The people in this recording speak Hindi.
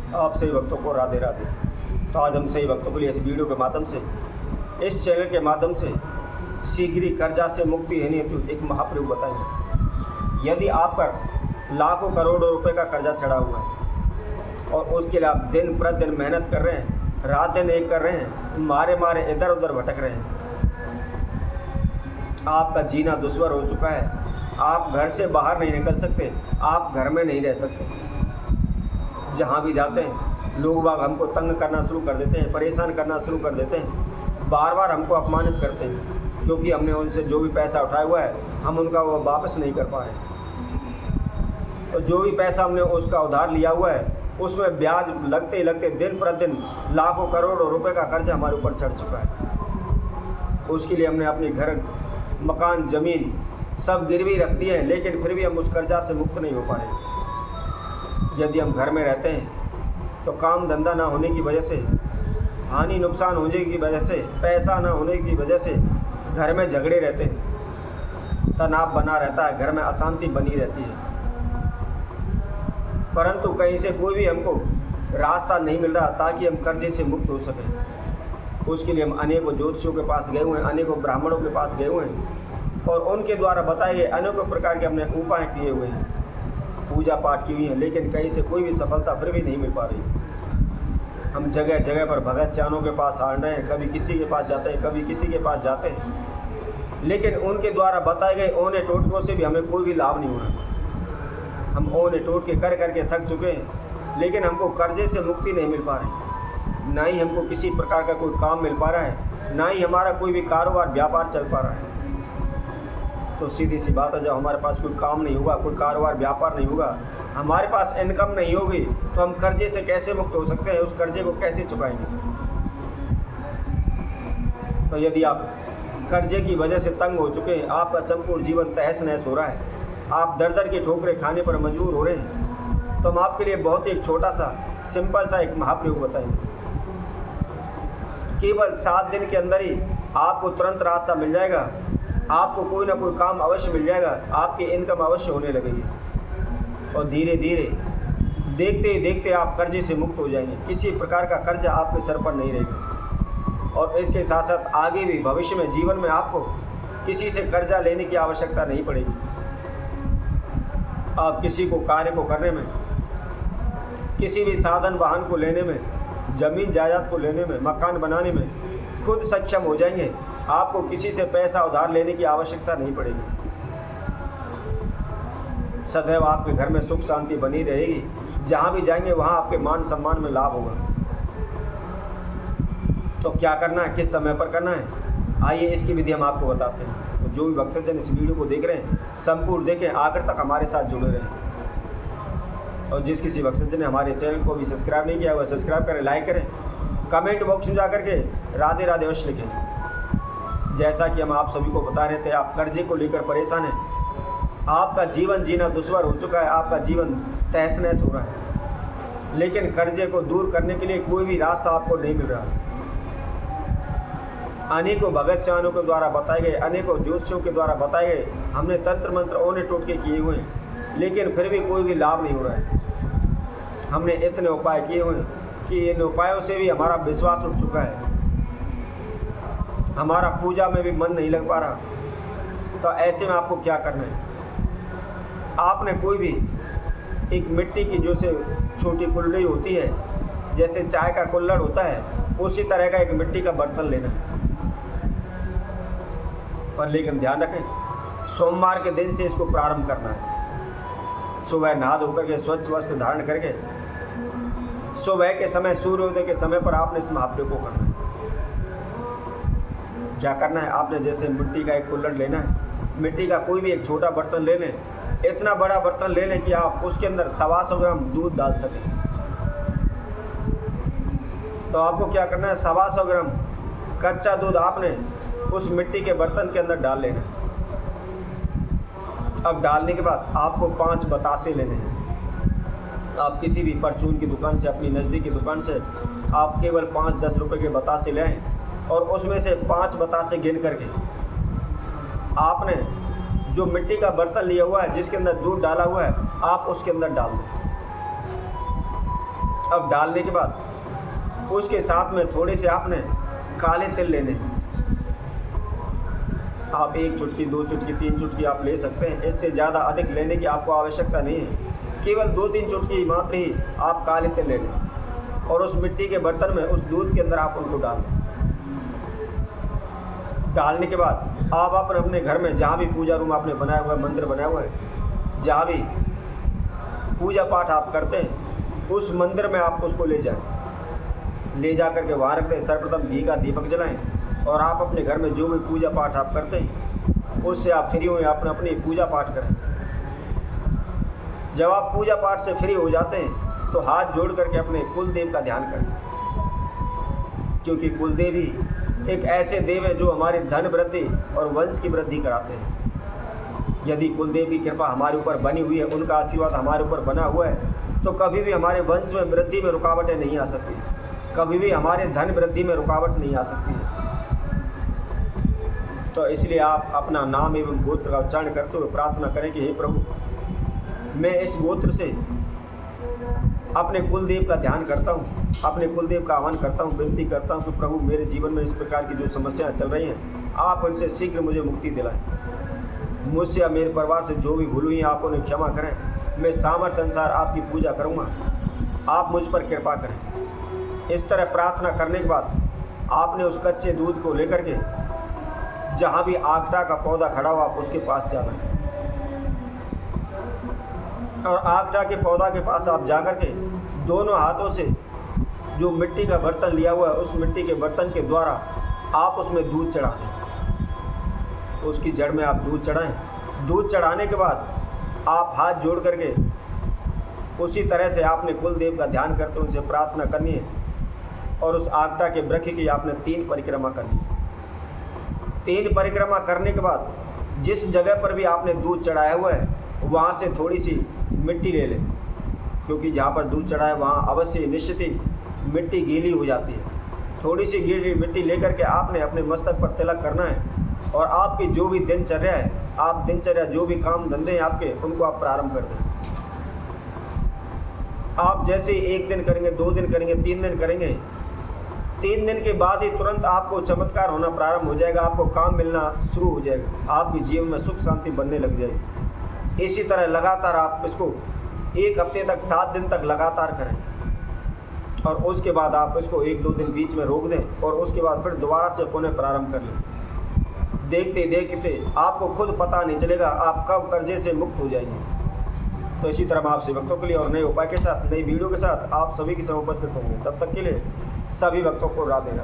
आप सही भक्तों को राधे राधे। तो आज हम सही भक्तों के लिए इस वीडियो के माध्यम से, इस चैनल के माध्यम से शीघ्र ही कर्जा से मुक्ति होने हेतु एक महाप्रयोग बताएंगे। यदि आप पर लाखों करोड़ों रुपए का कर्जा चढ़ा हुआ है और उसके लिए आप दिन प्रतिदिन मेहनत कर रहे हैं, रात दिन एक कर रहे हैं, मारे मारे इधर उधर भटक रहे हैं, आपका जीना दुश्वार हो चुका है, आप घर से बाहर नहीं निकल सकते, आप घर में नहीं रह सकते, जहाँ भी जाते हैं लोग बाग हमको तंग करना शुरू कर देते हैं, परेशान करना शुरू कर देते हैं, बार बार हमको अपमानित करते हैं क्योंकि हमने उनसे जो भी पैसा उठाया हुआ है हम उनका वो वापस नहीं कर पा रहे। तो जो भी पैसा हमने उसका उधार लिया हुआ है उसमें ब्याज लगते ही लगते दिन प्रतिदिन लाखों करोड़ों रुपए का कर्जा हमारे ऊपर चढ़ चुका है। उसके लिए हमने अपने घर, मकान, ज़मीन सब गिरवी रख दिए हैं, लेकिन फिर भी हम उस कर्जा से मुक्त नहीं हो पा रहे। यदि हम घर में रहते हैं तो काम धंधा ना होने की वजह से, हानि नुकसान होने की वजह से, पैसा ना होने की वजह से घर में झगड़े रहते हैं, तनाव बना रहता है, घर में अशांति बनी रहती है, परंतु कहीं से कोई भी हमको रास्ता नहीं मिल रहा ताकि हम कर्जे से मुक्त हो सकें। उसके लिए हम अनेकों ज्योतिषियों के पास गए हुए हैं, अनेकों ब्राह्मणों के पास गए हुए हैं और उनके द्वारा बताए गए अनेकों प्रकार के हमने उपाय किए हुए हैं, पूजा पाठ की हुई है, लेकिन कहीं से कोई भी सफलता फिर भी नहीं मिल पा रही। हम जगह जगह पर भगत सियानों के पास आ रहे हैं, कभी किसी के पास जाते हैं, कभी किसी के पास जाते हैं, लेकिन उनके द्वारा बताए गए ओने टोटकों से भी हमें कोई भी लाभ नहीं हो रहा। हम ओने टोटके कर करके थक चुके हैं, लेकिन हमको कर्जे से मुक्ति नहीं मिल पा रही, ना ही हमको किसी प्रकार का कोई काम मिल पा रहा है, ना ही हमारा कोई भी कारोबार व्यापार चल पा रहा है। तो सीधी सी बात है, जब हमारे पास कोई काम नहीं होगा, कोई कारोबार व्यापार नहीं होगा, हमारे पास इनकम नहीं होगी, तो हम कर्जे से कैसे मुक्त हो सकते हैं, उस कर्जे को कैसे चुकाएंगे। तो यदि आप कर्जे की वजह से तंग हो चुके हैं, आपका संपूर्ण जीवन तहस नहस हो रहा है, आप दर दर की ठोकरें खाने पर मजबूर हो रहे हैं, तो हम आपके लिए बहुत ही एक छोटा सा सिंपल सा एक महाप्रयोग बताएंगे। केवल 7 दिन के अंदर ही आपको तुरंत रास्ता मिल जाएगा, आपको कोई ना कोई काम अवश्य मिल जाएगा, आपकी इनकम अवश्य होने लगेगी और धीरे धीरे देखते ही देखते आप कर्जे से मुक्त हो जाएंगे। किसी प्रकार का कर्जा आपके सर पर नहीं रहेगा और इसके साथ साथ आगे भी भविष्य में जीवन में आपको किसी से कर्जा लेने की आवश्यकता नहीं पड़ेगी। आप किसी को कार्य को करने में, किसी भी साधन वाहन को लेने में, जमीन जायदाद को लेने में, मकान बनाने में खुद सक्षम हो जाएंगे। आपको किसी से पैसा उधार लेने की आवश्यकता नहीं पड़ेगी। सदैव आपके घर में सुख शांति बनी रहेगी, जहाँ भी जाएंगे वहाँ आपके मान सम्मान में लाभ होगा। तो क्या करना है, किस समय पर करना है, आइए इसकी विधि हम आपको बताते हैं। तो जो भी भक्तजन इस वीडियो को देख रहे हैं संपूर्ण देखें, आखिर तक हमारे साथ जुड़े रहें। और जिस किसी भक्तजन ने हमारे चैनल को भी सब्सक्राइब नहीं किया हुआ, सब्सक्राइब करें, लाइक करें, कमेंट बॉक्स में जा करके राधे राधे अवश्य लिखें। जैसा कि हम आप सभी को बता रहे थे, आप कर्जे को लेकर परेशान हैं, आपका जीवन जीना दुश्वार हो चुका है, आपका जीवन तहस नहस हो रहा है, लेकिन कर्जे को दूर करने के लिए कोई भी रास्ता आपको नहीं मिल रहा। अनेकों भगत सियानों के द्वारा बताए गए, अनेकों ज्योतिषियों के द्वारा बताए गए हमने तंत्र मंत्र ओने टोटके किए हुए हैं, लेकिन फिर भी कोई भी लाभ नहीं हो रहा है। हमने इतने उपाय किए हुए हैं कि इन उपायों से भी हमारा विश्वास उठ चुका है, हमारा पूजा में भी मन नहीं लग पा रहा। तो ऐसे में आपको क्या करना है, आपने कोई भी एक मिट्टी की जो से छोटी कुल्हड़ी होती है, जैसे चाय का कुल्हड़ होता है, उसी तरह का एक मिट्टी का बर्तन लेना है। पर लेकिन ध्यान रखें, सोमवार के दिन से इसको प्रारंभ करना है। सुबह नहा धोकर के स्वच्छ वस्त्र धारण करके सुबह के समय, सूर्योदय के समय पर आपने इस महाप्रयोग को करना है। क्या करना है, आपने जैसे मिट्टी का एक कुल्हड़ लेना है, मिट्टी का कोई भी एक छोटा बर्तन ले लें, इतना बड़ा बर्तन ले लें कि आप उसके अंदर 125 ग्राम दूध डाल सकें। तो आपको क्या करना है, 125 ग्राम कच्चा दूध आपने उस मिट्टी के बर्तन के अंदर डाल लेना है। अब डालने के बाद आपको 5 बतासे लेने हैं। आप किसी भी परचून की दुकान से, अपनी नज़दीकी दुकान से आप केवल 5-10 रुपये के बतासे ले आएँ और उसमें से 5 बतासे गिन करके आपने जो मिट्टी का बर्तन लिया हुआ है जिसके अंदर दूध डाला हुआ है, आप उसके अंदर डाल दें। अब डालने के बाद उसके साथ में थोड़े से आपने काले तिल लेने हैं। आप 1 चुटकी, 2 चुटकी, 3 चुटकी आप ले सकते हैं। इससे ज़्यादा अधिक लेने की आपको आवश्यकता नहीं है। केवल 2-3 चुटकी मात्र ही आप काले तिल ले लें और उस मिट्टी के बर्तन में उस दूध के अंदर आप उनको डाल दें। डालने के बाद आप अपने घर में जहाँ भी पूजा रूम आपने बनाया हुआ है, मंदिर बनाया हुआ है, जहाँ भी पूजा पाठ आप करते हैं, उस मंदिर में आप उसको ले जाएं। ले जा करके वहाँ रख दें। सर्वप्रथम घी का दीपक जलाएं और आप अपने घर में जो भी पूजा पाठ आप करते हैं उससे आप फ्री हुए अपनी पूजा पाठ करें। जब आप पूजा पाठ से फ्री हो जाते हैं तो हाथ जोड़ करके अपने कुलदेव का ध्यान करें, क्योंकि कुलदेव ही एक ऐसे देव है जो हमारी धन वृद्धि और वंश की वृद्धि कराते हैं। यदि कुलदेव की कृपा हमारे ऊपर बनी हुई है, उनका आशीर्वाद हमारे ऊपर बना हुआ है, तो कभी भी हमारे वंश में वृद्धि में रुकावटें नहीं आ सकती, कभी भी हमारे धन वृद्धि में रुकावट नहीं आ सकती है। तो इसलिए आप अपना नाम एवं गोत्र का उच्चारण करते हुए प्रार्थना करें कि हे प्रभु, मैं इस गोत्र से अपने कुलदेव का ध्यान करता हूँ, अपने कुलदेव का आह्वान करता हूँ, विनती करता हूँ कि प्रभु मेरे जीवन में इस प्रकार की जो समस्याएं चल रही हैं, आप उनसे शीघ्र मुझे मुक्ति दिलाएं। मुझसे या मेरे परिवार से जो भी भूल हुई आप उन्हें क्षमा करें। मैं सामर्थ्य अनुसार आपकी पूजा करूँगा, आप मुझ पर कृपा करें। इस तरह प्रार्थना करने के बाद आपने उस कच्चे दूध को लेकर के जहाँ भी आगटा का पौधा खड़ा हो आप उसके पास जाना है और आगटा के पौधा के पास आप जाकर के दोनों हाथों से जो मिट्टी का बर्तन लिया हुआ है उस मिट्टी के बर्तन के द्वारा आप उसमें दूध चढ़ा दें। उसकी जड़ में आप दूध चढ़ाएं। दूध चढ़ाने के बाद आप हाथ जोड़ करके उसी तरह से आपने कुलदेव का ध्यान करते उनसे प्रार्थना करनी है और उस आगटा के वृक्ष की आपने 3 परिक्रमा करनी है। 3 परिक्रमा करने के बाद जिस जगह पर भी आपने दूध चढ़ाया हुआ है वहाँ से थोड़ी सी मिट्टी ले लें, क्योंकि जहाँ पर दूध चढ़ा है वहाँ अवश्य निश्चित ही मिट्टी गीली हो जाती है। थोड़ी सी गीली मिट्टी लेकर के आपने अपने मस्तक पर तिलक करना है और आपकी जो भी दिनचर्या है, आप दिनचर्या जो भी काम धंधे हैं आपके, उनको आप प्रारंभ कर दें। आप जैसे 1 दिन करेंगे, 2 दिन करेंगे, 3 दिन करेंगे, 3 दिन के बाद ही तुरंत आपको चमत्कार होना प्रारंभ हो जाएगा, आपको काम मिलना शुरू हो जाएगा, आपके जीवन में सुख शांति बनने लग जाएगी। इसी तरह लगातार आप इसको 1 हफ्ते तक, 7 दिन तक लगातार करें और उसके बाद आप इसको 1-2 दिन बीच में रोक दें और उसके बाद फिर दोबारा से पुनः प्रारंभ कर लें। देखते देखते आपको खुद पता नहीं चलेगा आप कब कर्जे से मुक्त हो जाएंगे। तो इसी तरह हम आपसे भक्तों के लिए और नए उपाय के साथ, नई वीडियो के साथ आप सभी के समय उपस्थित होंगे। तब तक के लिए सभी भक्तों को राधे राधे।